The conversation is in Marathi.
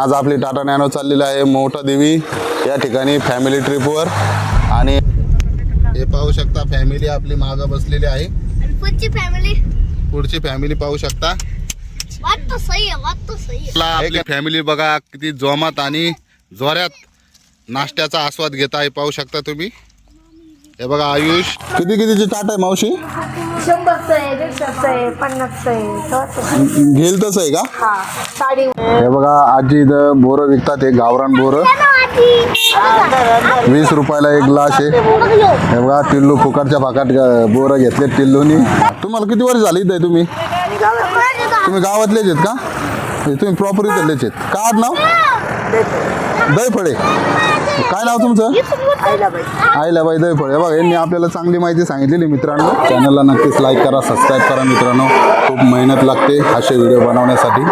आज आपली टाटा नॅनो चाललेली आहे मोठा देवी या ठिकाणी फॅमिली ट्रिपवर। आणि हे पाहू शकता फॅमिली आपली मागे बसलेली आहे। पुढची फॅमिली पाहू शकता। आपली फॅमिली बघा किती जोमात आणि जोरात नाश्त्याचा आस्वाद घेत आहे, पाहू शकता तुम्ही। हे बघा आयुष किती कितीची टाटा आहे मावशी? 100चं आहे, 150चं आहे, 50चं आहे, घेईल तसं आहे का? हा साडी। हे बघा आजी इथं बोरं विकतात, हे गावरान बोरं 20 रुपयाला एक ग्लास आहे। हे बघा टिल्लू फुकटच्या फाकट बोरं घेतले टिल्लूनी। तुम्हाला किती वर्ष झाली इथे? तुम्ही गावातलेच आहेत का? तुम्ही प्रॉपर इथलेच आहेत का? नाव दहीफळे। काय नाव तुमचं? आईलाबाई दहीफळे। बघा यांनी आपल्याला चांगली माहिती सांगितलेली। मित्रांनो चॅनलला नक्कीच लाईक करा, सबस्क्राईब करा मित्रांनो, खूप मेहनत लागते असे व्हिडिओ बनवण्यासाठी।